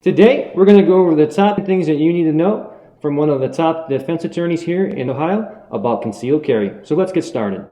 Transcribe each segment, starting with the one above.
Today, we're going to go over the top things that you need to know from one of the top defense attorneys here in Ohio about concealed carry. So let's get started.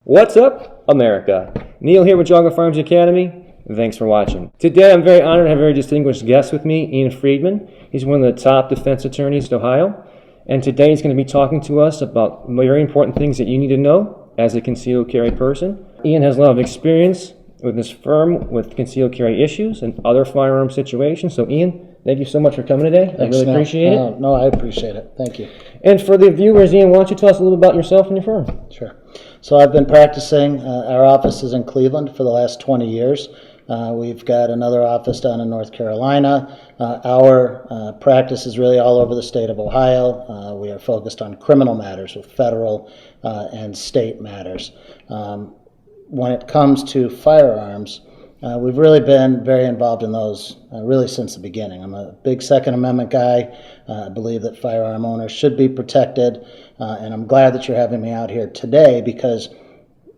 What's up, America? Neil here with Geauga Firearms Academy. Thanks for watching. Today, I'm very honored to have a very distinguished guest with me, Ian Friedman. He's one of the top defense attorneys in Ohio. And today he's going to be talking to us about very important things that you need to know as a concealed carry person. Ian has a lot of experience with his firm with concealed carry issues and other firearm situations. So Ian, thank you so much for coming today. Thanks, I really appreciate it. No, I appreciate it. Thank you. And for the viewers, Ian, why don't you tell us a little about yourself and your firm? Sure. So I've been practicing. Our office is in Cleveland for the last 20 years. We've got another office down in North Carolina. Our practice is really all over the state of Ohio. We are focused on criminal matters with federal and state matters. When it comes to firearms, we've really been very involved in those really since the beginning. I'm a big Second Amendment guy. I believe that firearm owners should be protected, and I'm glad that you're having me out here today because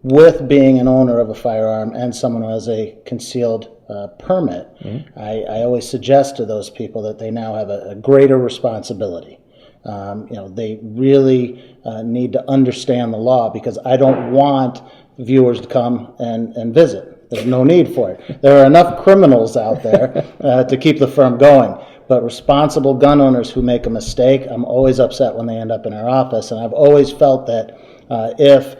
with being an owner of a firearm and someone who has a concealed permit, I always suggest to those people that they now have a greater responsibility. They really need to understand the law because I don't want viewers to come and visit. There's no need for it. There are enough criminals out there to keep the firm going. But responsible gun owners who make a mistake, I'm always upset when they end up in our office. And I've always felt that if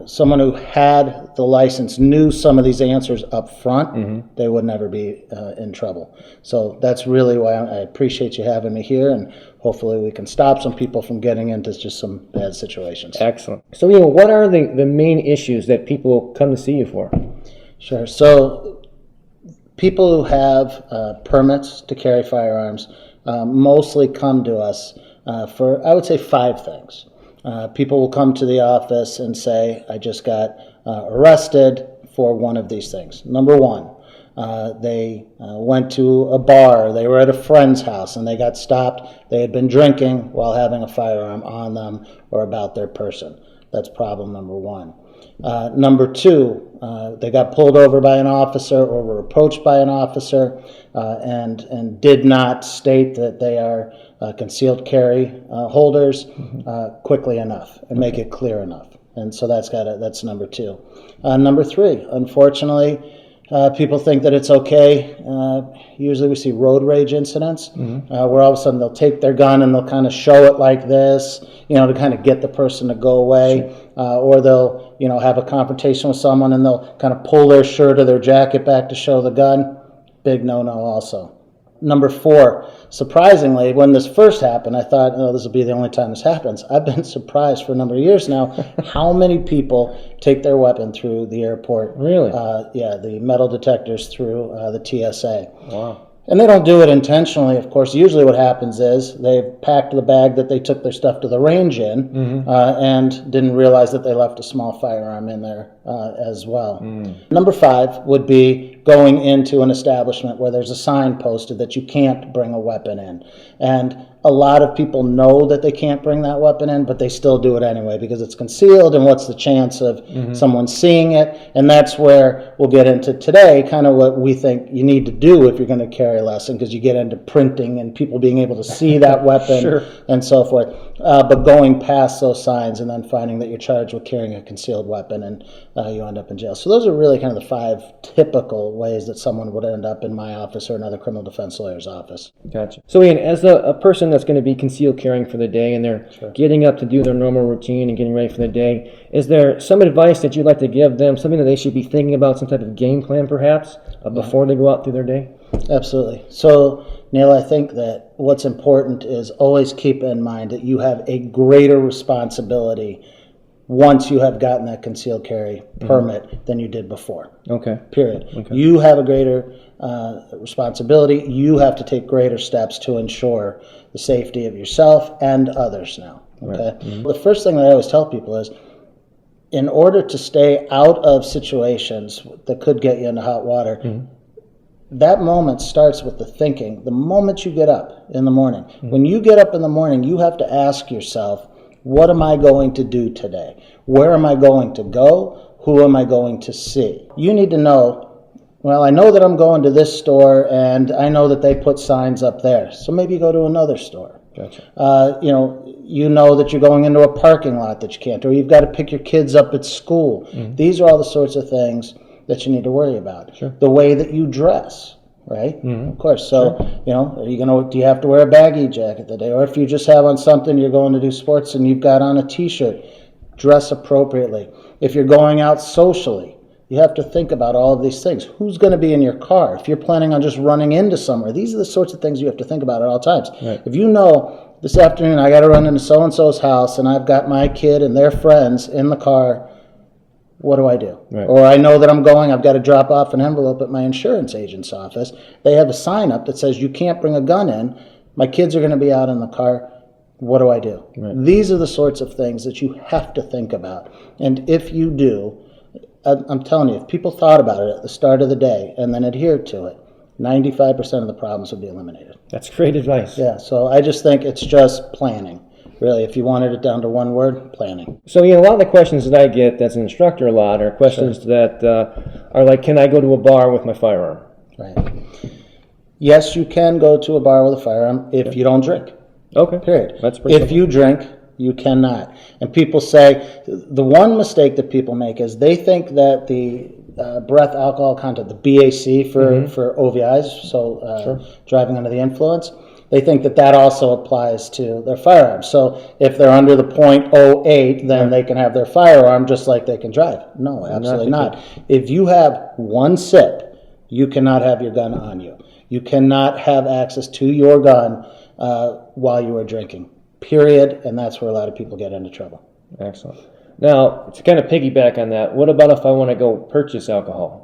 someone who had the license knew some of these answers up front, they would never be in trouble. So that's really why I appreciate you having me here, and hopefully we can stop some people from getting into just some bad situations. Excellent. So, Ian, what are the main issues that people come to see you for? Sure. So people who have permits to carry firearms mostly come to us for, I would say, 5 things. People will come to the office and say, I just got arrested for one of these things. Number 1, they went to a bar, they were at a friend's house, and they got stopped. They had been drinking while having a firearm on them or about their person. That's problem number 1. Number 2, they got pulled over by an officer or were approached by an officer and did not state that they are concealed carry holders quickly enough and make it clear enough. And so that's number 2. Number 3, unfortunately, people think that it's okay. Usually we see road rage incidents where all of a sudden they'll take their gun and they'll kind of show it like this, to kind of get the person to go away. Or they'll, have a confrontation with someone and they'll kind of pull their shirt or their jacket back to show the gun. Big no-no also. Number 4, surprisingly, when this first happened, I thought, this will be the only time this happens. I've been surprised for a number of years now how many people take their weapon through the airport. Really? The metal detectors through the TSA. Wow. And they don't do it intentionally, of course. Usually what happens is they've packed the bag that they took their stuff to the range in and didn't realize that they left a small firearm in there as well. Number 5 would be going into an establishment where there's a sign posted that you can't bring a weapon in. And a lot of people know that they can't bring that weapon in, but they still do it anyway because it's concealed, and what's the chance of someone seeing it? And that's where we'll get into today kind of what we think you need to do if you're going to carry a lesson, because you get into printing and people being able to see that weapon and so forth. But going past those signs and then finding that you're charged with carrying a concealed weapon and you end up in jail. So those are really kind of the 5 typical ways that someone would end up in my office or another criminal defense lawyer's office. Gotcha. So Ian, as a person that's going to be concealed carrying for the day and they're getting up to do their normal routine and getting ready for the day, is there some advice that you'd like to give them, something that they should be thinking about, some type of game plan perhaps, before they go out through their day? Absolutely. So, Neil, I think that what's important is always keep in mind that you have a greater responsibility once you have gotten that concealed carry permit than you did before. Okay. Period. Okay. You have a greater responsibility. You have to take greater steps to ensure the safety of yourself and others now. Okay. Right. The first thing that I always tell people is, in order to stay out of situations that could get you into hot water, that moment starts with the thinking. The moment you get up in the morning, when you get up in the morning, you have to ask yourself, what am I going to do today? Where am I going to go? Who am I going to see? You need to know, well, I know that I'm going to this store, and I know that they put signs up there. So maybe you go to another store. Gotcha. You know that you're going into a parking lot that you can't, or you've got to pick your kids up at school. These are all the sorts of things that you need to worry about. Sure. The way that you dress, right? Of course. So, do you have to wear a baggy jacket that day? Or if you just have on something, you're going to do sports and you've got on a t-shirt, dress appropriately. If you're going out socially, you have to think about all of these things. Who's going to be in your car? If you're planning on just running into somewhere, these are the sorts of things you have to think about at all times. Right. If you know this afternoon I got to run into so-and-so's house and I've got my kid and their friends in the car, what do I do? Right. Or I know that I've got to drop off an envelope at my insurance agent's office. They have a sign up that says you can't bring a gun in. My kids are going to be out in the car. What do I do? Right. These are the sorts of things that you have to think about. And if you do, I'm telling you, if people thought about it at the start of the day and then adhered to it, 95% of the problems would be eliminated. That's great advice. Yeah, so I just think it's just planning. Really, if you wanted it down to one word, planning. So, a lot of the questions that I get as an instructor a lot are questions that are like, can I go to a bar with my firearm? Right. Yes, you can go to a bar with a firearm if you don't drink. Okay. Period. That's pretty If you drink, you cannot. And people say, the one mistake that people make is they think that the breath alcohol content, the BAC for OVIs, so driving under the influence, they think that also applies to their firearm. So if they're under the .08, then they can have their firearm just like they can drive. No, absolutely not. If you have one sip, you cannot have your gun on you. You cannot have access to your gun while you are drinking. Period. And that's where a lot of people get into trouble. Excellent. Now, to kind of piggyback on that, what about if I want to go purchase alcohol?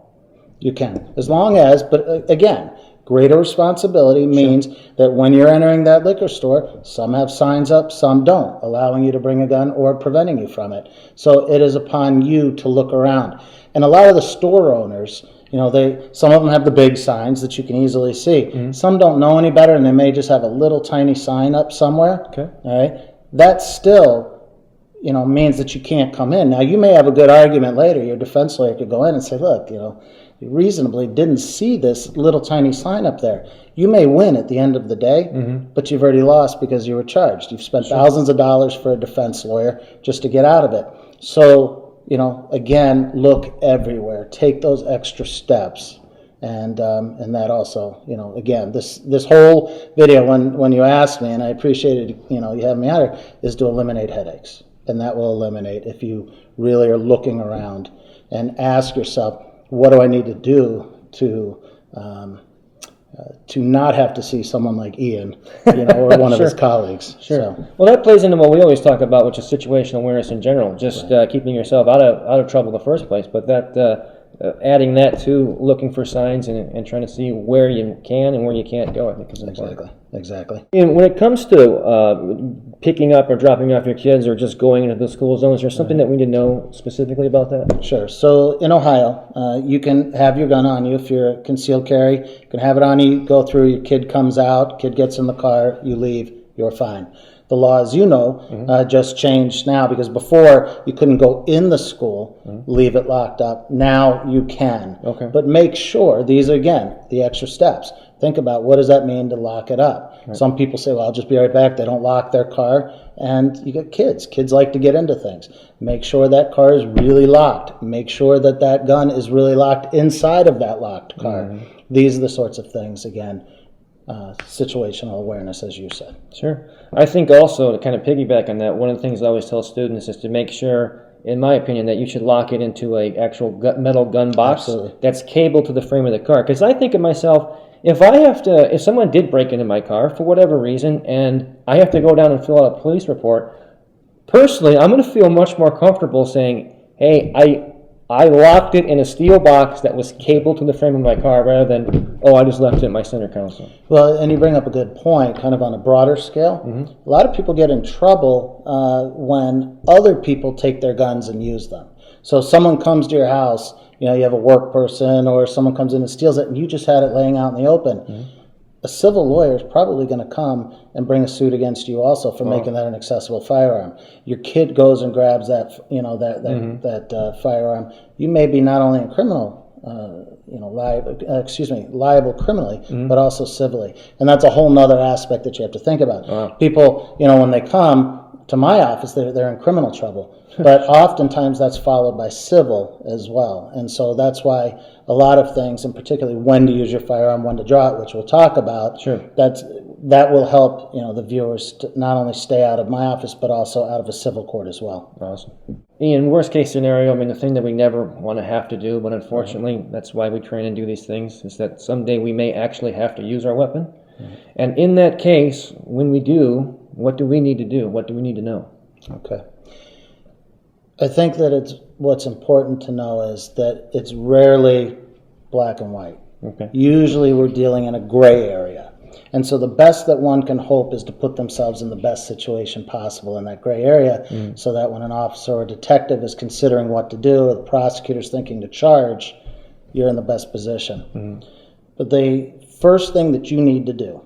You can. As long as, but again, greater responsibility means that when you're entering that liquor store, some have signs up, some don't, allowing you to bring a gun or preventing you from it. So it is upon you to look around. And a lot of the store owners, some of them have the big signs that you can easily see. Some don't know any better, and they may just have a little tiny sign up somewhere. Okay. All right. That still, means that you can't come in. Now, you may have a good argument later. Your defense lawyer could go in and say, look, you reasonably didn't see this little tiny sign up there. You may win at the end of the day, but you've already lost because you were charged. You've spent thousands of dollars for a defense lawyer just to get out of it. So, again, look everywhere. Take those extra steps. And that also, again, this whole video, when you asked me, and I appreciated, you having me out here, is to eliminate headaches. And that will eliminate if you really are looking around and ask yourself, what do I need to do to not have to see someone like Ian, or one of his colleagues. Sure. So. Well, that plays into what we always talk about, which is situational awareness in general, just keeping yourself out of trouble in the first place. But that adding that to looking for signs and trying to see where you can and where you can't go, I think is important. Exactly. And when it comes to picking up or dropping off your kids or just going into the school zone, is there something that we need to know specifically about that? Sure. So in Ohio, you can have your gun on you if you're a concealed carry. You can have it on you, go through, your kid comes out, kid gets in the car, you leave, you're fine. The law, as you know, just changed now because before you couldn't go in the school, leave it locked up. Now you can. Okay. But make sure, these are, again, the extra steps. Think about what does that mean to lock it up. Right. Some people say, well, I'll just be right back. They don't lock their car. And you got kids. Kids like to get into things. Make sure that car is really locked. Make sure that that gun is really locked inside of that locked car. These are the sorts of things, again, situational awareness, as you said. Sure. I think also to kind of piggyback on that, one of the things I always tell students is to make sure, in my opinion, that you should lock it into a actual metal gun box that's cabled to the frame of the car. Because I think of myself, if someone did break into my car for whatever reason and I have to go down and fill out a police report, personally, I'm going to feel much more comfortable saying, hey, I locked it in a steel box that was cabled to the frame of my car rather than, I just left it at my center console. Well, and you bring up a good point, kind of on a broader scale. A lot of people get in trouble when other people take their guns and use them. So someone comes to your house, you know, you have a work person or someone comes in and steals it and you just had it laying out in the open. A civil lawyer is probably going to come and bring a suit against you also for making that an accessible firearm. Your kid goes and grabs that, you know, that firearm. You may be not only in criminal, liable criminally, but also civilly. And that's a whole nother aspect that you have to think about. People, you know, when they come to my office, they're in criminal trouble. But oftentimes that's followed by civil as well. And so that's why a lot of things, and particularly when to use your firearm, when to draw it, which we'll talk about, that will help, you know, the viewers to not only stay out of my office, but also out of a civil court as well. Awesome. Ian, worst case scenario, I mean, the thing that we never want to have to do, but unfortunately that's why we train and do these things, is that someday we may actually have to use our weapon. And in that case, when we do, what do we need to do? What do we need to know? Okay. I think that what's important to know is that it's rarely black and white. Okay. Usually we're dealing in a gray area. And so the best that one can hope is to put themselves in the best situation possible in that gray area, so that when an officer or detective is considering what to do, or the prosecutor's thinking to charge, you're in the best position. But the first thing that you need to do,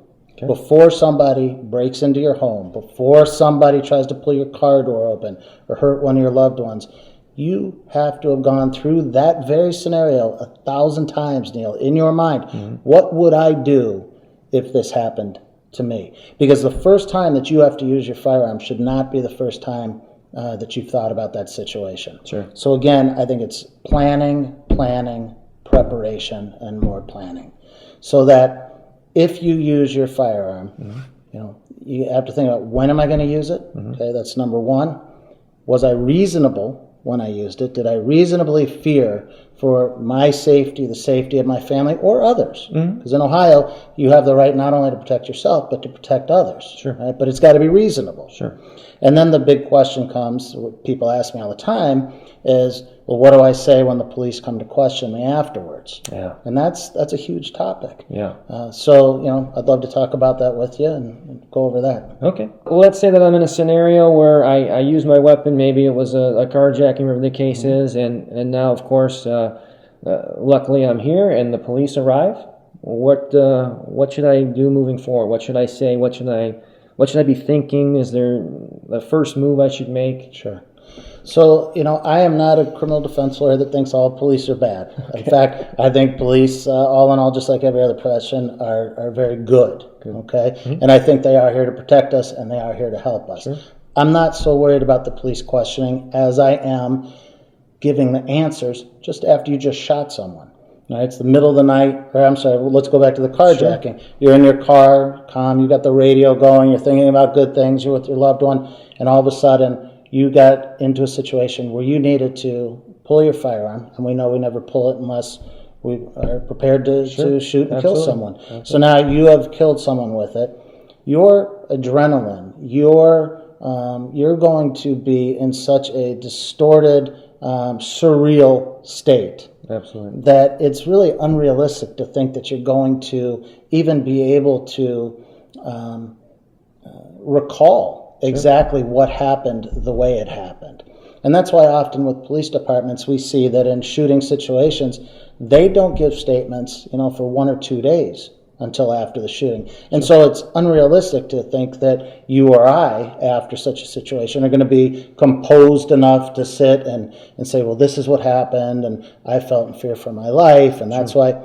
before somebody breaks into your home, before somebody tries to pull your car door open or hurt one of your loved ones, you have to have gone through that very scenario 1,000 times, Neil, in your mind. What would I do if this happened to me? Because the first time that you have to use your firearm should not be the first time that you've thought about that situation. So again, I think it's planning, preparation, and more planning. So that if you use your firearm, you know, you have to think about, when am I going to use it? Okay, that's number one. Was I reasonable when I used it? Did I reasonably fear for my safety, the safety of my family, or others? Because in Ohio, you have the right not only to protect yourself, but to protect others. Right? But it's got to be reasonable. And then the big question comes, what people ask me all the time, is, well, what do I say when the police come to question me afterwards? And that's a huge topic. So, you know, I'd love to talk about that with you and go over that. Okay. Well, let's say that I'm in a scenario where I use my weapon. Maybe it was a carjacking, whatever the case is, and now, of course, luckily I'm here and the police arrive. What should I do moving forward? What should I say? What should I be thinking? Is there the first move I should make? So, you know, I am not a criminal defense lawyer that thinks all police are bad. In fact, I think police, all in all, just like every other profession, are very good. Okay? And I think they are here to protect us and they are here to help us. I'm not so worried about the police questioning as I am giving the answers just after you just shot someone. Right? It's the middle of the night, or I'm sorry, let's go back to the carjacking. You're in your car, calm, you got the radio going, you're thinking about good things, you're with your loved one, and all of a sudden you got into a situation where you needed to pull your firearm, and we know we never pull it unless we are prepared to shoot and kill someone. So now you have killed someone with it. Your adrenaline, you're going to be in such a distorted, surreal state that it's really unrealistic to think that you're going to even be able to recall exactly what happened the way it happened. And that's why often with police departments we see that in shooting situations they don't give statements, you know, for 1 or 2 days until after the shooting. And so it's unrealistic to think that you or I, after such a situation, are going to be composed enough to sit and say, well, this is what happened, and I felt in fear for my life, and that's why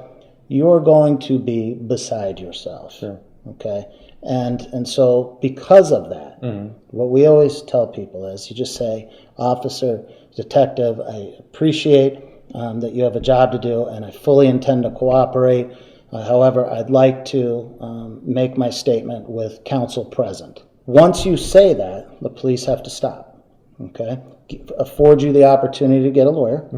you're going to be beside yourself. Okay? And so because of that, what we always tell people is you just say, officer, detective, I appreciate that you have a job to do, and I fully intend to cooperate. However, I'd like to make my statement with counsel present. Once you say that, the police have to stop, okay? Afford you the opportunity to get a lawyer.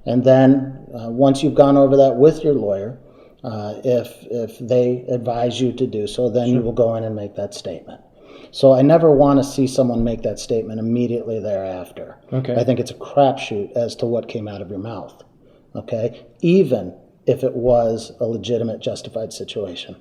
And then once you've gone over that with your lawyer, if they advise you to do so, then you will go in and make that statement. So I never want to see someone make that statement immediately thereafter. I think it's a crapshoot as to what came out of your mouth, okay? Even if it was a legitimate, justified situation.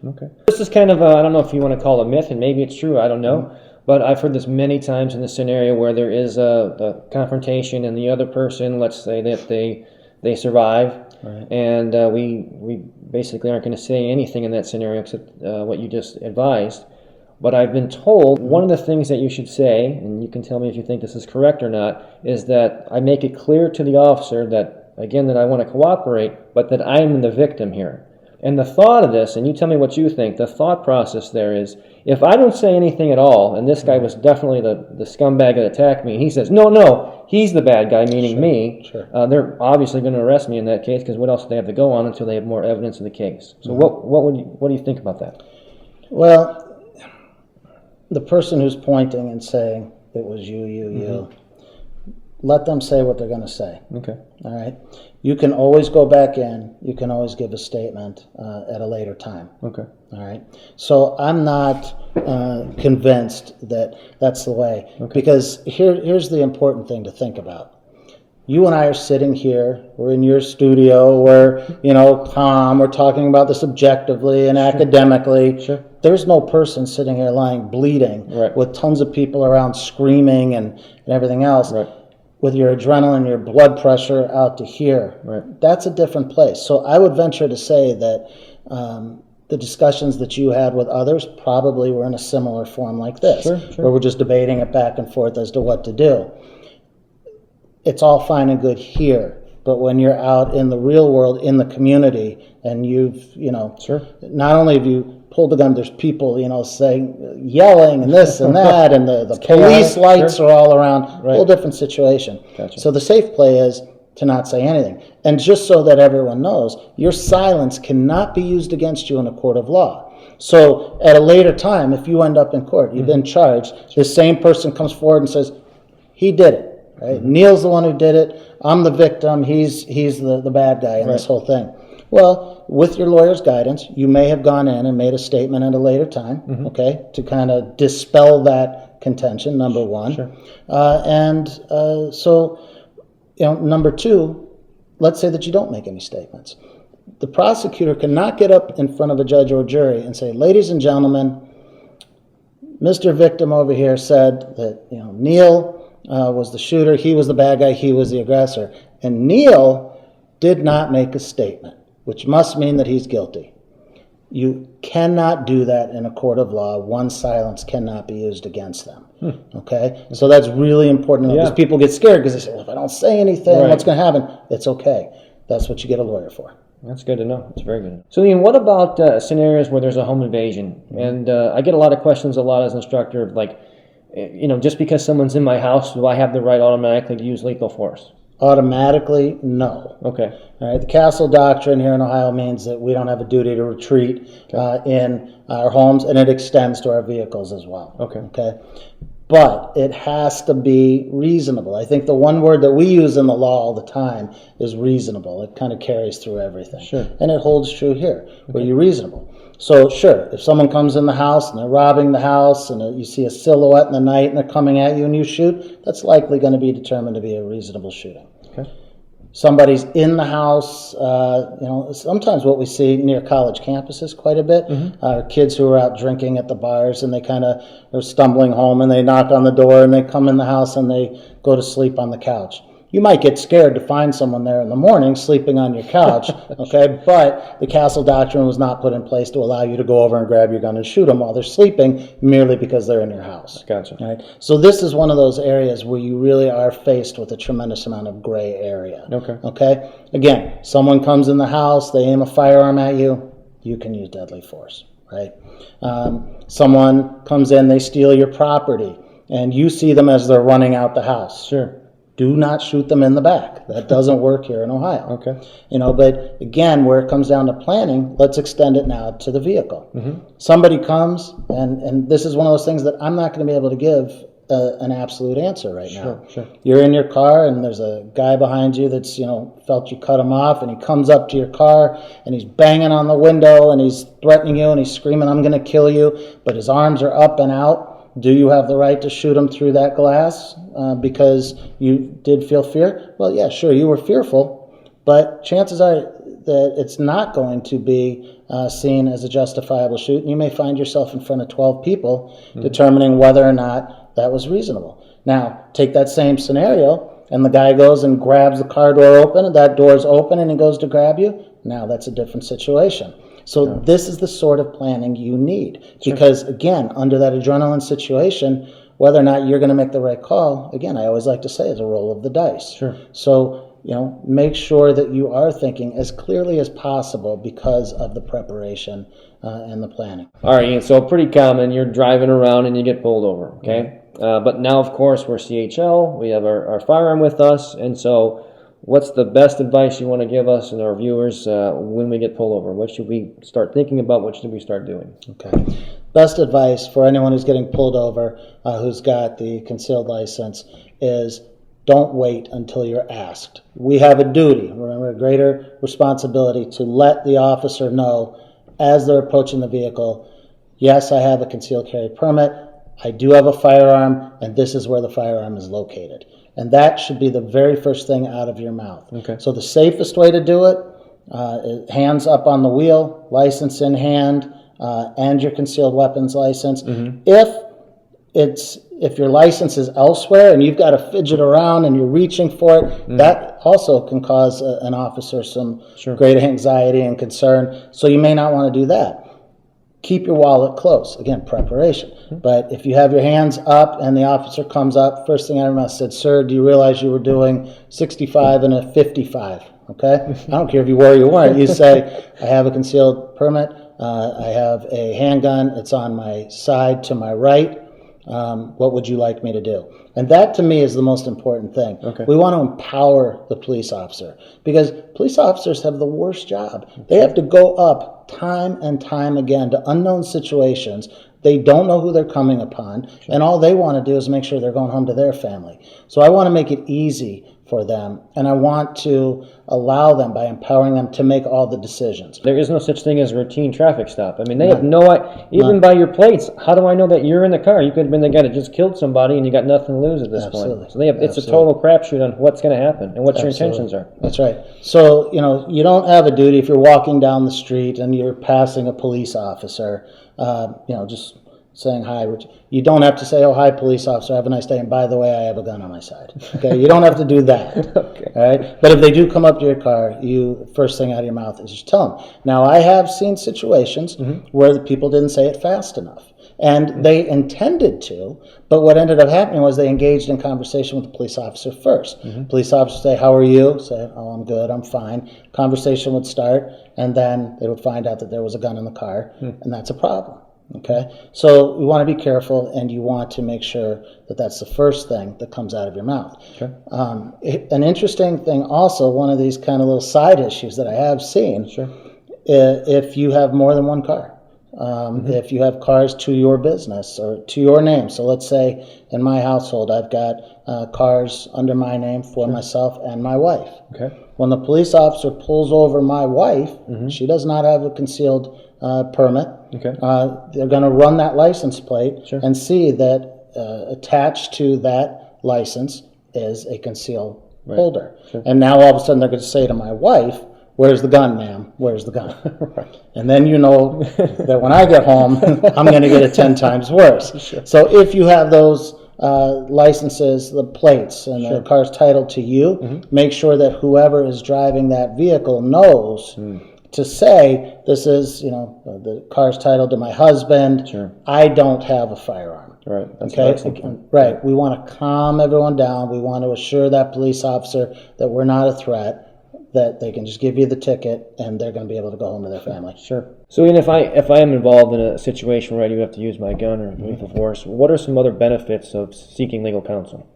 This is kind of I don't know if you want to call it a myth, and maybe it's true, I don't know. But I've heard this many times in the scenario where there is a confrontation and the other person, let's say that they survive, Right. And we basically aren't going to say anything in that scenario except what you just advised. But I've been told one of the things that you should say, and you can tell me if you think this is correct or not, is that I make it clear to the officer that, again, that I want to cooperate, but that I'm the victim here. And the thought of this, and you tell me what you think, the thought process there is, if I don't say anything at all, and this guy was definitely the scumbag that attacked me, and he says, no, he's the bad guy, meaning me, they're obviously going to arrest me in that case, because what else do they have to go on until they have more evidence of the case? So what do you think about that? Well, the person who's pointing and saying it was you, let them say what they're going to say. Okay. All right. You can always go back in. You can always give a statement at a later time. Okay. All right. So I'm not convinced that that's the way. Okay. Because here's the important thing to think about. You and I are sitting here. We're in your studio. We're, calm. We're talking about this objectively and academically. Sure. There's no person sitting here lying bleeding with tons of people around screaming and everything else. Right. With your adrenaline, your blood pressure out to here. Right. That's a different place. So I would venture to say that the discussions that you had with others probably were in a similar form like this, where we're just debating it back and forth as to what to do. It's all fine and good here, but when you're out in the real world, in the community, and you've, not only have you pulled the gun, there's people, saying, yelling and this and that, and the police lights are all around, whole different situation. Gotcha. So the safe play is to not say anything. And just so that everyone knows, your silence cannot be used against you in a court of law. So at a later time, if you end up in court, you've been charged, the same person comes forward and says, he did it. Right? Neil's the one who did it. I'm the victim. He's the bad guy in this whole thing. Well, with your lawyer's guidance, you may have gone in and made a statement at a later time, to kind of dispel that contention, number one. Sure. So, number two, let's say that you don't make any statements. The prosecutor cannot get up in front of a judge or a jury and say, ladies and gentlemen, Mr. Victim over here said that, Neil was the shooter, he was the bad guy, he was the aggressor. And Neil did not make a statement, which must mean that he's guilty. You cannot do that in a court of law. One's silence cannot be used against them. Okay? So that's really important because people get scared because they say, well, if I don't say anything, what's going to happen? It's okay. That's what you get a lawyer for. That's good to know. It's very good to know. So, Ian, what about scenarios where there's a home invasion? And I get a lot of questions as an instructor of like, just because someone's in my house, do I have the right automatically to use lethal force? Automatically, no. Okay. All right. The castle doctrine here in Ohio means that we don't have a duty to retreat in our homes, and it extends to our vehicles as well. Okay. But it has to be reasonable. I think the one word that we use in the law all the time is reasonable. It kind of carries through everything. Sure. And it holds true here. Were you reasonable? So sure, if someone comes in the house and they're robbing the house and you see a silhouette in the night and they're coming at you and you shoot, that's likely going to be determined to be a reasonable shooting. Okay. Somebody's in the house, sometimes what we see near college campuses quite a bit are kids who are out drinking at the bars and they kind of are stumbling home and they knock on the door and they come in the house and they go to sleep on the couch. You might get scared to find someone there in the morning sleeping on your couch, okay? But the castle doctrine was not put in place to allow you to go over and grab your gun and shoot them while they're sleeping merely because they're in your house. Gotcha. Right? So this is one of those areas where you really are faced with a tremendous amount of gray area. Okay? Again, someone comes in the house, they aim a firearm at you, you can use deadly force, right? Someone comes in, they steal your property, and you see them as they're running out the house. Sure. Do not shoot them in the back. That doesn't work here in Ohio. Okay. But again, where it comes down to planning, let's extend it now to the vehicle. Somebody comes, and this is one of those things that I'm not going to be able to give an absolute answer right now. Sure. You're in your car, and there's a guy behind you that's, felt you cut him off, and he comes up to your car, and he's banging on the window, and he's threatening you, and he's screaming, I'm going to kill you, but his arms are up and out. Do you have the right to shoot him through that glass because you did feel fear? Well, yeah, sure, you were fearful, but chances are that it's not going to be seen as a justifiable shoot, and you may find yourself in front of 12 people determining whether or not that was reasonable. Now, take that same scenario, and the guy goes and grabs the car door open, and that door is open, and he goes to grab you, now that's a different situation. So this is the sort of planning you need. Because, again, under that adrenaline situation, whether or not you're going to make the right call, again, I always like to say, is a roll of the dice. Sure. So, make sure that you are thinking as clearly as possible because of the preparation and the planning. All right, Ian, so pretty common, you're driving around and you get pulled over, okay? But now, of course, we're CHL, we have our firearm with us, and so what's the best advice you want to give us and our viewers when we get pulled over? What should we start thinking about? What should we start doing? Okay. Best advice for anyone who's getting pulled over, who's got the concealed license, is don't wait until you're asked. We have a duty, remember, a greater responsibility to let the officer know as they're approaching the vehicle, yes, I have a concealed carry permit, I do have a firearm, and this is where the firearm is located. And that should be the very first thing out of your mouth. Okay. So the safest way to do it is hands up on the wheel, license in hand, and your concealed weapons license. If your license is elsewhere and you've got to fidget around and you're reaching for it, that also can cause an officer some great anxiety and concern. So you may not want to do that. Keep your wallet close. Again, preparation. But if you have your hands up and the officer comes up, first thing I remember said, "Sir, do you realize you were doing 65 and a 55?" Okay? I don't care if you were or you weren't. You say, "I have a concealed permit. I have a handgun. It's on my side to my right. What would you like me to do?" And that, to me, is the most important thing. Okay. We want to empower the police officer because police officers have the worst job. They have to go up time and time again to unknown situations. They don't know who they're coming upon, and all they want to do is make sure they're going home to their family. So I want to make it easy for them, and I want to allow them, by empowering them, to make all the decisions. There is no such thing as a routine traffic stop. I mean, they have no idea, even by your plates, how do I know that you're in the car? You could have been the guy that just killed somebody and you got nothing to lose at this point. So it's a total crapshoot on what's going to happen and what your intentions are. That's right. So, you don't have a duty if you're walking down the street and you're passing a police officer, just saying hi. You don't have to say, "Oh, hi, police officer, have a nice day, and by the way, I have a gun on my side." Okay, you don't have to do that. Okay. All right? But if they do come up to your car, first thing out of your mouth is just tell them. Now, I have seen situations where the people didn't say it fast enough. And they intended to, but what ended up happening was they engaged in conversation with the police officer first. Police officer say, "How are you?" Say, "Oh, I'm good, I'm fine." Conversation would start, and then they would find out that there was a gun in the car, and that's a problem. Okay, so you want to be careful, and you want to make sure that that's the first thing that comes out of your mouth. Okay. An interesting thing also, one of these kind of little side issues that I have seen, if you have more than one car. If you have cars to your business or to your name. So let's say in my household, I've got cars under my name for myself and my wife. Okay. When the police officer pulls over my wife, she does not have a concealed permit. Okay. They're going to run that license plate and see that attached to that license is a concealed holder. And now all of a sudden they're going to say to my wife, "Where's the gun, ma'am? Where's the gun?" And then you know that when I get home, I'm going to get it 10 times worse. So if you have those licenses, the plates, and the car's titled to you, make sure that whoever is driving that vehicle knows to say, "This is, the car's titled to my husband. I don't have a firearm." Right. That's Okay. Right. We want to calm everyone down. We want to assure that police officer that we're not a threat, that they can just give you the ticket and they're going to be able to go home to their family. Sure. So, Ian, if I am involved in a situation where I do have to use my gun or lethal force, what are some other benefits of seeking legal counsel?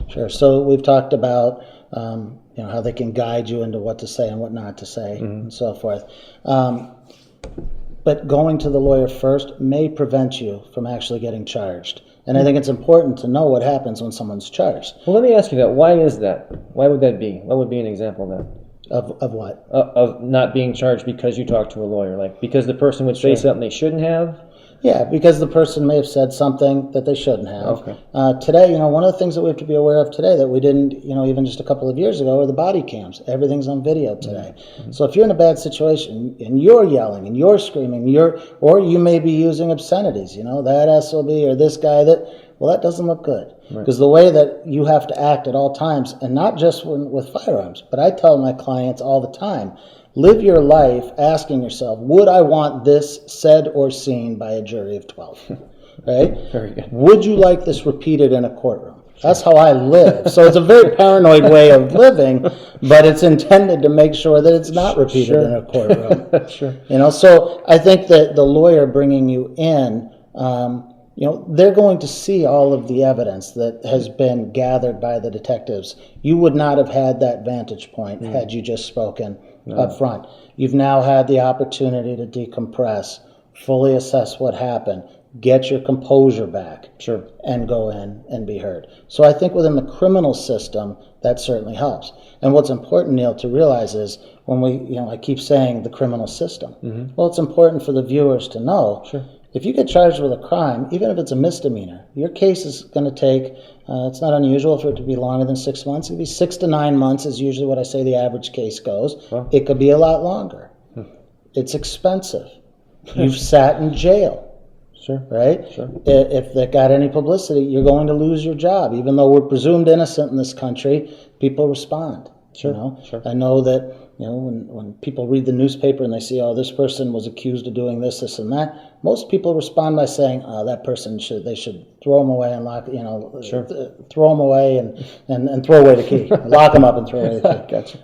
Sure. So we've talked about how they can guide you into what to say and what not to say and so forth. But going to the lawyer first may prevent you from actually getting charged. And I think it's important to know what happens when someone's charged. Well, let me ask you that. Why is that? Why would that be? What would be an example of that? Of what? Of not being charged because you talked to a lawyer. Like, because the person would say something they shouldn't have? Yeah, because the person may have said something that they shouldn't have. Okay. Today, one of the things that we have to be aware of today that we didn't, even just a couple of years ago, are the body cams. Everything's on video today. So if you're in a bad situation and you're yelling and you're screaming, or you may be using obscenities, that SOB or this guy, that Well, that doesn't look good. Right. Because the way that you have to act at all times, and not just with firearms, but I tell my clients all the time, live your life asking yourself, would I want this said or seen by a jury of 12? Right? Very good. Would you like this repeated in a courtroom? That's how I live. So it's a very paranoid way of living, but it's intended to make sure that it's not repeated in a courtroom. Sure. So I think that the lawyer bringing you in, they're going to see all of the evidence that has been gathered by the detectives. You would not have had that vantage point had you just spoken up front. You've now had the opportunity to decompress, fully assess what happened, get your composure back, Sure. and go in and be heard. So I think within the criminal system, that certainly helps. And what's important, Neil, to realize is when I keep saying the criminal system. Well, it's important for the viewers to know. Sure. If you get charged with a crime, even if it's a misdemeanor, your case is going to take, it's not unusual for it to be longer than 6 months. It could be 6 to 9 months is usually what I say the average case goes. Wow. It could be a lot longer. It's expensive. You've sat in jail. Sure. Right? Sure. If that got any publicity, you're going to lose your job. Even though we're presumed innocent in this country, people respond. Sure. Sure. I know that when people read the newspaper and they see, oh, this person was accused of doing this, this, and that, most people respond by saying, oh, that person they should throw him away and lock, Sure. Throw him away and throw away the key, lock him up and throw away the key.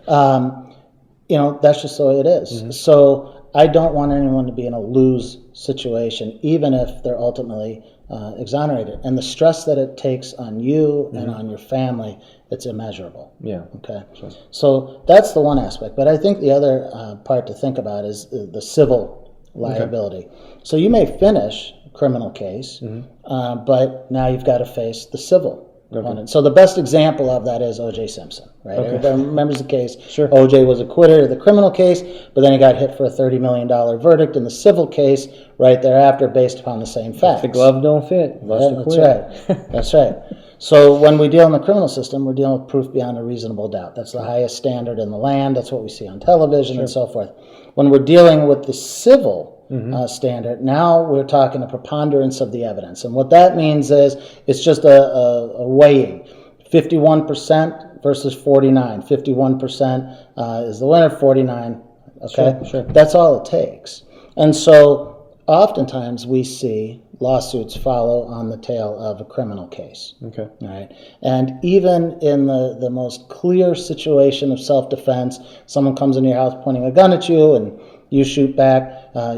Gotcha. That's just the way it is. So I don't want anyone to be in a lose situation, even if they're ultimately exonerated. And the stress that it takes on you and on your family, it's immeasurable. Yeah. Okay. Sure. So that's the one aspect. But I think the other part to think about is the civil liability. Okay. So you may finish a criminal case, but now you've got to face the civil. Okay. So the best example of that is O.J. Simpson, right? Okay. Everybody remembers the case. Sure. O.J. was acquitted of the criminal case, but then he got hit for a $30 million verdict in the civil case right thereafter based upon the same facts. If the glove don't fit, that's right. That's right. So when we deal in the criminal system, we're dealing with proof beyond a reasonable doubt. That's the highest standard in the land. That's what we see on television and so forth. When we're dealing with the civil standard, now we're talking a preponderance of the evidence. And what that means is it's just a weighing. 51% versus 49. 51% is the winner, 49. Okay? Sure. That's all it takes. And so oftentimes we see lawsuits follow on the tail of a criminal case. Okay. All right. And even in the most clear situation of self-defense, someone comes into your house pointing a gun at you and you shoot back,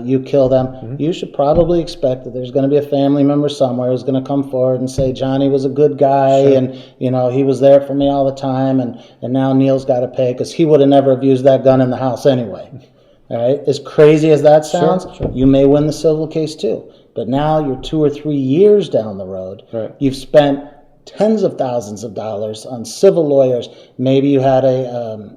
you kill them, you should probably expect that there's going to be a family member somewhere who's going to come forward and say, Johnny was a good guy, and he was there for me all the time, and now Neil's got to pay because he would have never have used that gun in the house anyway. All right? As crazy as that sounds, you may win the civil case too. But now you're 2 or 3 years down the road. Right. You've spent tens of thousands of dollars on civil lawyers. Maybe you had a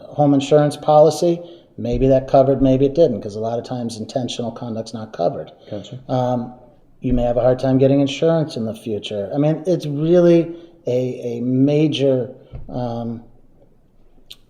home insurance policy. Maybe that covered, maybe it didn't, because a lot of times intentional conduct's not covered. Gotcha. You may have a hard time getting insurance in the future. I mean, it's really a major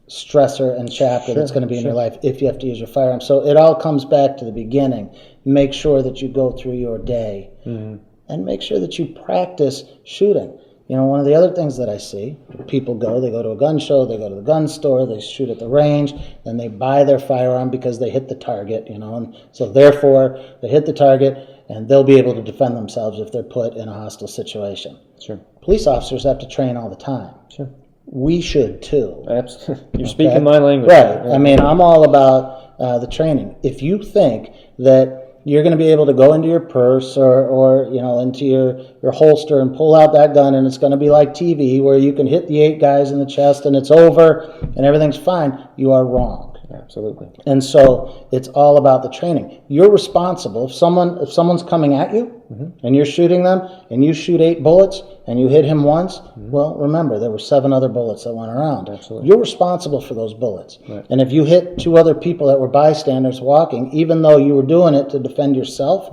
stressor and chapter that's going to be in your life if you have to use your firearm. So it all comes back to the beginning. Make sure that you go through your day and make sure that you practice shooting. One of the other things that I see, people they go to a gun show, they go to the gun store, they shoot at the range, and they buy their firearm because they hit the target, and so therefore they hit the target and they'll be able to defend themselves if they're put in a hostile situation. Sure. Police officers have to train all the time. Sure. We should too. Absolutely. You're speaking my language. Right. I mean, I'm all about the training. If you think that you're going to be able to go into your purse or into your holster and pull out that gun and it's going to be like TV where you can hit the 8 guys in the chest and it's over and everything's fine, you are wrong. Absolutely. And so it's all about the training. You're responsible. If someone's coming at you and you're shooting them and you shoot 8 bullets and you hit him once, well, remember, there were 7 other bullets that went around. Absolutely. You're responsible for those bullets. Right. And if you hit 2 other people that were bystanders walking, even though you were doing it to defend yourself,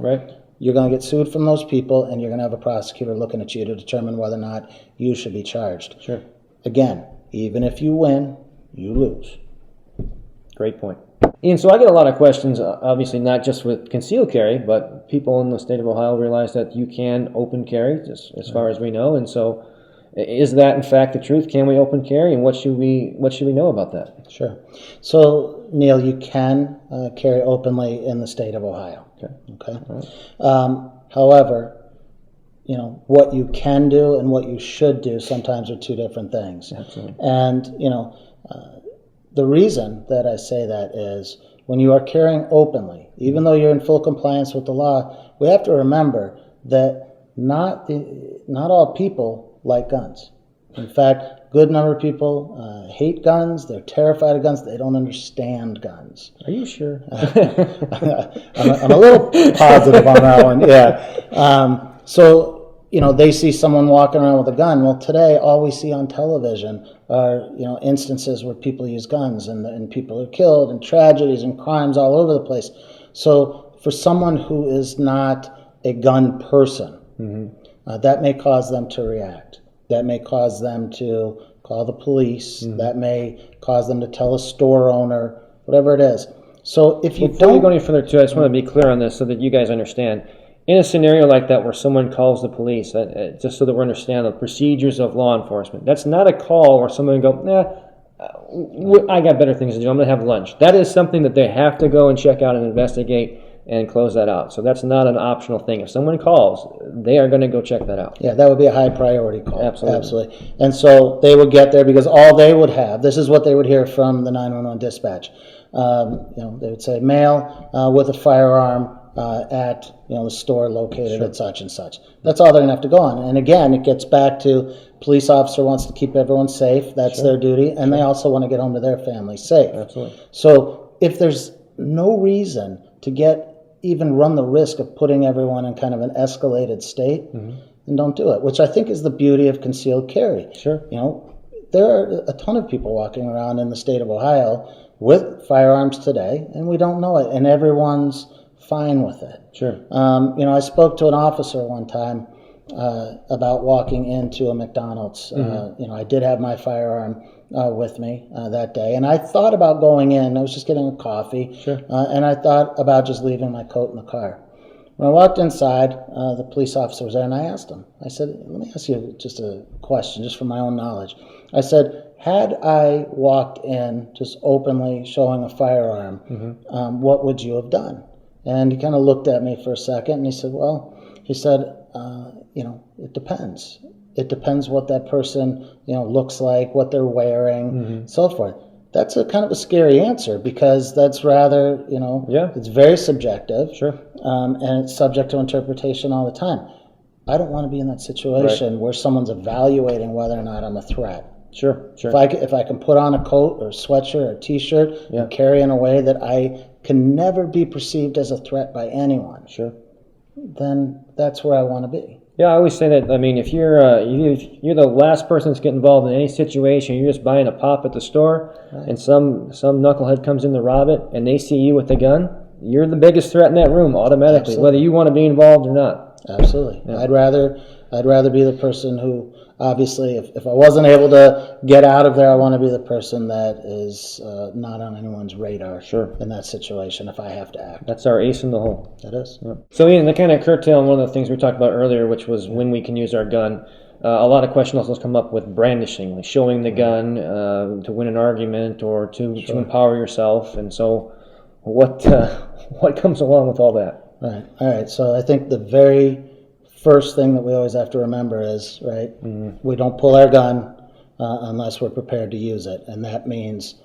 you're going to get sued from those people and you're going to have a prosecutor looking at you to determine whether or not you should be charged. Sure. Again, even if you win, you lose. Great point. Ian, so I get a lot of questions, obviously not just with concealed carry, but people in the state of Ohio realize that you can open carry, just as far as we know. And so, is that in fact the truth? Can we open carry, and what should we know about that? Sure. So, Neil, you can carry openly in the state of Ohio. Okay. Right. However, what you can do and what you should do sometimes are two different things. Absolutely. And, the reason that I say that is when you are carrying openly, even though you're in full compliance with the law, we have to remember that not all people like guns. In fact, a good number of people hate guns. They're terrified of guns. They don't understand guns. Are you sure? I'm a little positive on that one, yeah. So, they see someone walking around with a gun. Well, today, all we see on television are, instances where people use guns and people are killed and tragedies and crimes all over the place. So for someone who is not a gun person, that may cause them to react. That may cause them to call the police. That may cause them to tell a store owner, whatever it is. So if you Before you go any further, too, I just want to be clear on this so that you guys understand. In a scenario like that where someone calls the police, just so that we understand the procedures of law enforcement, that's not a call where someone go, I got better things to do. I'm going to have lunch. That is something that they have to go and check out and investigate and close that out. So that's not an optional thing. If someone calls, they are going to go check that out. Yeah, that would be a high priority call. Absolutely. And so they would get there because all they would have, this is what they would hear from the 911 dispatch. They would say, male with a firearm at the store located at such and such. That's all they're going to have to go on. And again, it gets back to police officer wants to keep everyone safe. That's their duty. And they also want to get home to their family safe. Absolutely. So if there's no reason to even run the risk of putting everyone in kind of an escalated state, then don't do it, which I think is the beauty of concealed carry. Sure. There are a ton of people walking around in the state of Ohio with firearms today, and we don't know it, and everyone's fine with it. Sure. I spoke to an officer one time about walking into a McDonald's. I did have my firearm with me that day, and I thought about going in. I was just getting a coffee, and I thought about just leaving my coat in the car. When I walked inside, the police officer was there, and I asked him. I said, let me ask you just a question, just for my own knowledge. I said, had I walked in just openly showing a firearm, what would you have done? And he kind of looked at me for a second, and he said, it depends. It depends what that person, looks like, what they're wearing, so forth. That's a kind of a scary answer because that's rather, it's very subjective. Sure. And it's subject to interpretation all the time. I don't want to be in that situation where someone's evaluating whether or not I'm a threat. Sure. If I can put on a coat or a sweatshirt or a T-shirt and carry in a way that I can never be perceived as a threat by anyone, then that's where I want to be. Yeah, I always say that. I mean, if you're the last person that's getting involved in any situation, you're just buying a pop at the store, and some knucklehead comes in to rob it, and they see you with the gun, you're the biggest threat in that room automatically, whether you want to be involved or not. Absolutely. Yeah. I'd rather be the person who, obviously, if I wasn't able to get out of there, I want to be the person that is not on anyone's radar in that situation if I have to act. That's our ace in the hole. That is. Yeah. So, Ian, to kind of curtail one of the things we talked about earlier, which was when we can use our gun, a lot of questions also come up with brandishing, like showing the gun to win an argument or to empower yourself. And so what comes along with all that? Right. All right. So I think the very first thing that we always have to remember is, we don't pull our gun unless we're prepared to use it. And that means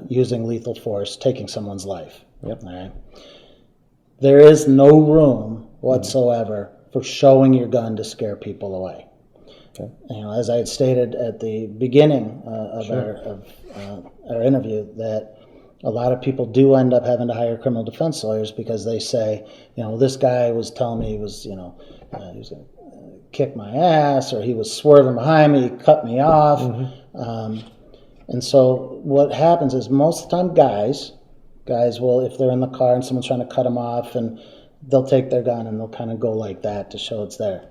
using lethal force, taking someone's life. Yep. All right. There is no room whatsoever for showing your gun to scare people away. Okay. As I had stated at the beginning of our interview, that a lot of people do end up having to hire criminal defense lawyers because they say, this guy was telling me he was going to kick my ass, or he was swerving behind me, he cut me off. And so what happens is most of the time guys will, if they're in the car and someone's trying to cut them off, and they'll take their gun and they'll kind of go like that to show it's there.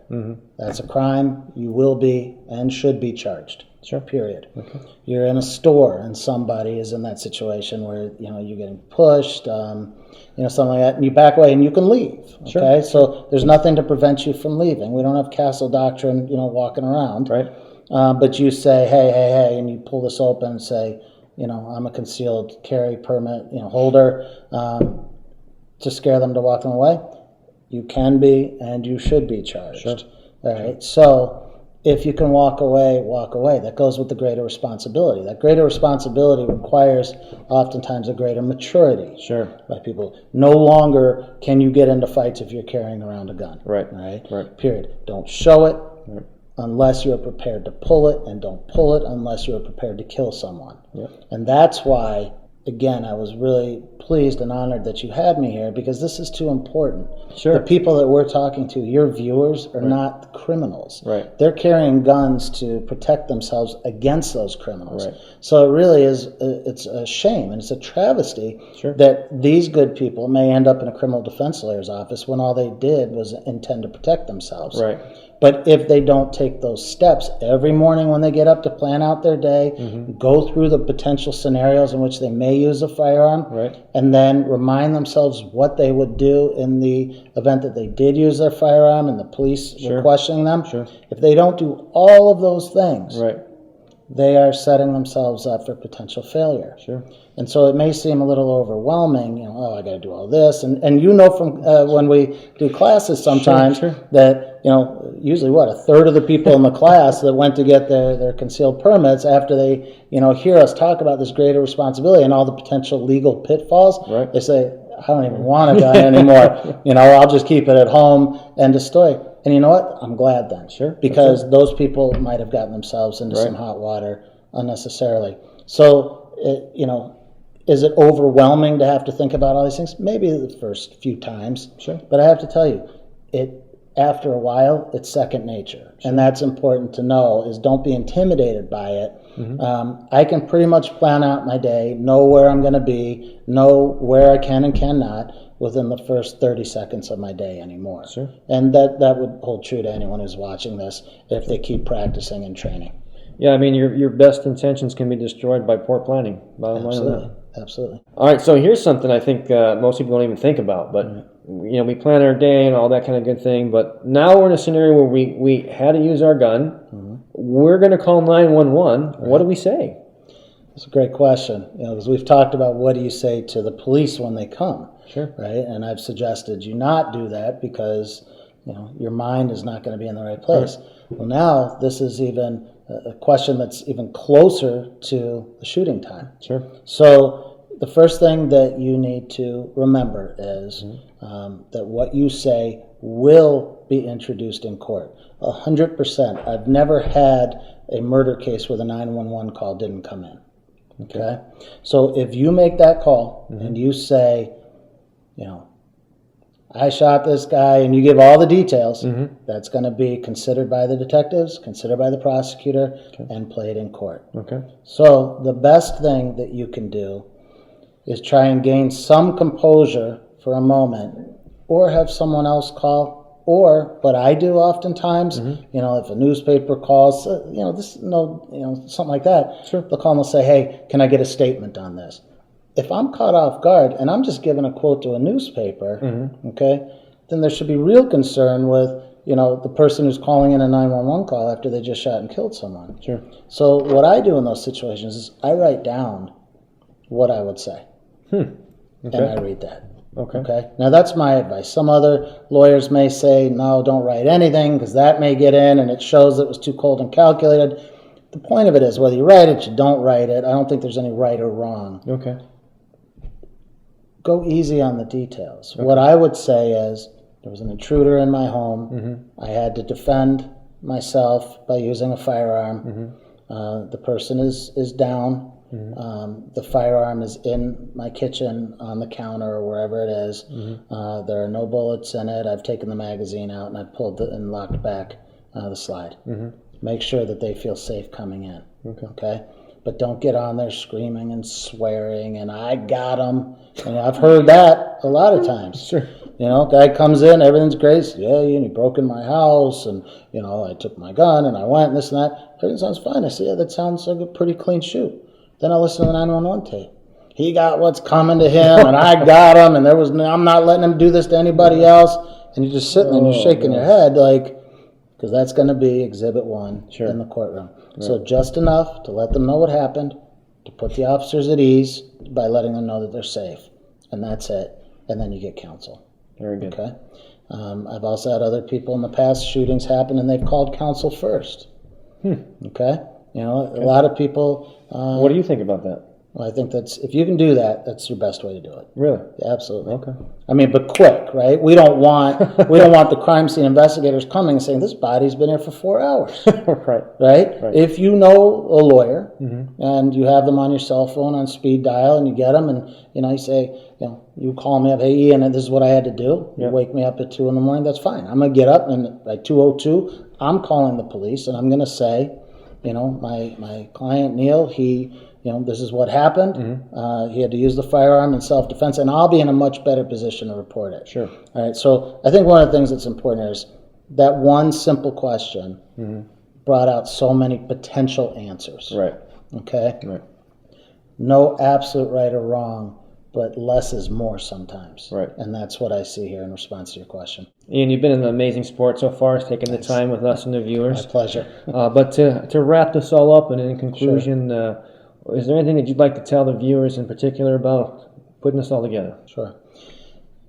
That's a crime. You will be and should be charged. Sure. Period. Okay. You're in a store and somebody is in that situation where, you're getting pushed, something like that, and you back away and you can leave. Okay. Sure. So there's nothing to prevent you from leaving. We don't have castle doctrine, walking around. Right. But you say, hey, and you pull this open and say, I'm a concealed carry permit, holder, to scare them to walk them away. You can be and you should be charged. Sure. All right. So if you can walk away, walk away. That goes with the greater responsibility. That greater responsibility requires oftentimes a greater maturity. Sure. By people. No longer can you get into fights if you're carrying around a gun. Right. Right. Period. Don't show it. Right. Unless you're prepared to pull it, and don't pull it unless you're prepared to kill someone. Yep. And that's why, again, I was really pleased and honored that you had me here, because this is too important. Sure. The people that we're talking to, your viewers, are not criminals. Right. They're carrying guns to protect themselves against those criminals. Right. So it really is, it's a shame and it's a travesty Sure. that these good people may end up in a criminal defense lawyer's office when all they did was intend to protect themselves. Right. But if they don't take those steps every morning when they get up to plan out their day, go through the potential scenarios in which they may use a firearm, Right. and then remind themselves what they would do in the event that they did use their firearm and the police were questioning them. Sure. If they don't do all of those things, Right. they are setting themselves up for potential failure. Sure. And so it may seem a little overwhelming, I got to do all this. And from when we do classes sometimes Sure. that, usually a third of the people in the class that went to get their concealed permits, after they, hear us talk about this greater responsibility and all the potential legal pitfalls, Right. they say, I don't even want a gun anymore. I'll just keep it at home, end of story. And you know what? I'm glad then. Sure. Because those people might have gotten themselves into some hot water unnecessarily. So, is it overwhelming to have to think about all these things? Maybe the first few times. Sure. But I have to tell you, after a while, it's second nature. Sure. And that's important to know, is don't be intimidated by it. I can pretty much plan out my day, know where I'm going to be, know where I can and cannot within the first 30 seconds of my day anymore. Sure. And that would hold true to anyone who's watching this if they keep practicing and training. Yeah, I mean, your best intentions can be destroyed by poor planning. Bottom line on that. Absolutely. All right, so here's something I think most people don't even think about, but we plan our day and all that kind of good thing, but now we're in a scenario where we had to use our gun. We're going to call 911. Right. What do we say? That's a great question, because we've talked about what do you say to the police when they come. Sure. Right? And I've suggested you not do that because, your mind is not going to be in the right place. Right. Well, now this is even a question that's even closer to the shooting time. Sure. So the first thing that you need to remember is that what you say will be introduced in court. 100%. I've never had a murder case where the 911 call didn't come in. Okay? So if you make that call and you say, I shot this guy, and you give all the details, that's going to be considered by the detectives, considered by the prosecutor, and played in court. Okay. So the best thing that you can do is try and gain some composure for a moment, or have someone else call, or what I do oftentimes, if a newspaper calls, something like that, they'll call and they'll say, hey, can I get a statement on this? If I'm caught off guard and I'm just giving a quote to a newspaper, then there should be real concern with, the person who's calling in a 911 call after they just shot and killed someone. Sure. So what I do in those situations is I write down what I would say. And I read that. Okay. Now that's my advice. Some other lawyers may say, no, don't write anything because that may get in and it shows that it was too cold and calculated. The point of it is whether you write it, you don't write it. I don't think there's any right or wrong. Okay. Go easy on the details. What I would say is there was an intruder in my home. I had to defend myself by using a firearm. The person is down. The firearm is in my kitchen on the counter or wherever it is. There are no bullets in it. I've taken the magazine out and I've pulled it and locked back the slide. Make sure that they feel safe coming in. Okay? But don't get on there screaming and swearing and I got them. And I've heard that a lot of times. Sure. Guy comes in, everything's great. Yeah, he broke in my house, and I took my gun and I went and this and that. Everything sounds fine. I say, yeah, that sounds like a pretty clean shoot. Then I listen to the 911 tape. He got what's coming to him, and I got him, and I'm not letting him do this to anybody else. And you're just sitting there and you're shaking your head because that's going to be Exhibit 1 in the courtroom. Right. So just enough to let them know what happened, to put the officers at ease by letting them know that they're safe. And that's it. And then you get counsel. Very good. Okay. I've also had other people in the past, shootings happen, and they've called counsel first. Okay. A lot of people. What do you think about that? Well, I think if you can do that, that's your best way to do it. Really? Yeah, absolutely. Okay. I mean, but quick, right? We don't want the crime scene investigators coming and saying this body's been here for 4 hours. Right. If you know a lawyer and you have them on your cell phone on speed dial and you get them and you say, you call me up, hey Ian, this is what I had to do. You wake me up at 2 a.m. That's fine. I'm gonna get up and by 2:02, I'm calling the police and I'm gonna say, my client Neil, this is what happened. He had to use the firearm in self-defense, and I'll be in a much better position to report it. Sure. All right. So I think one of the things that's important is that one simple question brought out so many potential answers. Right. Okay. Right. No absolute right or wrong, but less is more sometimes. Right. And that's what I see here in response to your question. Ian, you've been an amazing sport so far, taking the time with us and the viewers. My pleasure. But to wrap this all up and in conclusion, is there anything that you'd like to tell the viewers in particular about putting this all together? Sure.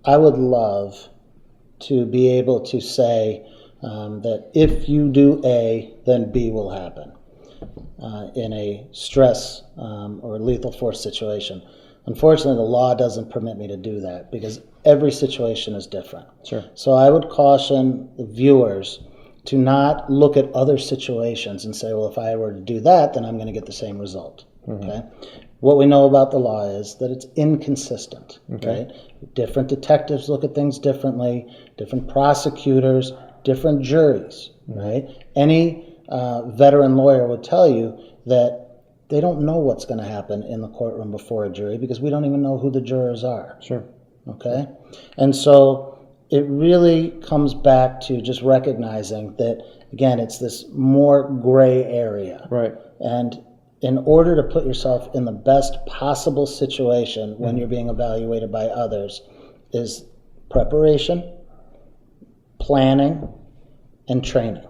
I would love to be able to say that if you do A, then B will happen in a stress or lethal force situation. Unfortunately, the law doesn't permit me to do that because every situation is different. Sure. So I would caution the viewers to not look at other situations and say, well, if I were to do that, then I'm going to get the same result. Okay. What we know about the law is that it's inconsistent. Okay. Right? Different detectives look at things differently, different prosecutors, different juries. Right. Any veteran lawyer would tell you that they don't know what's going to happen in the courtroom before a jury because we don't even know who the jurors are. Sure. Okay. And so it really comes back to just recognizing that, again, it's this more gray area. Right. And in order to put yourself in the best possible situation when you're being evaluated by others is preparation, planning, and training.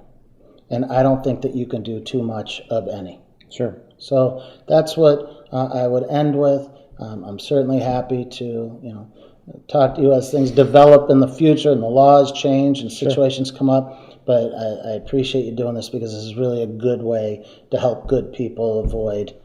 And I don't think that you can do too much of any. Sure. So that's what I would end with. I'm certainly happy to, talk to you as things develop in the future and the laws change and situations come up. But I appreciate you doing this because this is really a good way to help good people avoid,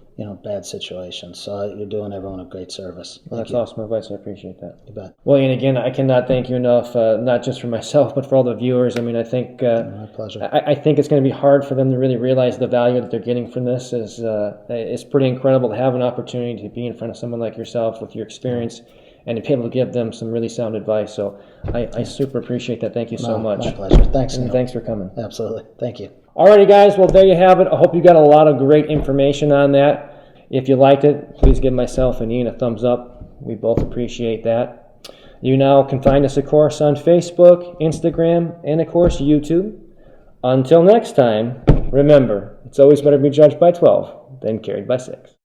bad situations. So you're doing everyone a great service. That's awesome advice. I appreciate that. You bet. Well, and again, I cannot thank you enough, not just for myself, but for all the viewers. I mean, I think My pleasure. I think it's going to be hard for them to really realize the value that they're getting from this. It's pretty incredible to have an opportunity to be in front of someone like yourself with your experience and to be able to give them some really sound advice. So I super appreciate that. Thank you so much. My pleasure. Thanks, and Neil. thanks for coming. Absolutely. Thank you. Alrighty, guys. Well, there you have it. I hope you got a lot of great information on that. If you liked it, please give myself and Ian a thumbs up. We both appreciate that. You now can find us, of course, on Facebook, Instagram, and, of course, YouTube. Until next time, remember, it's always better to be judged by 12 than carried by 6.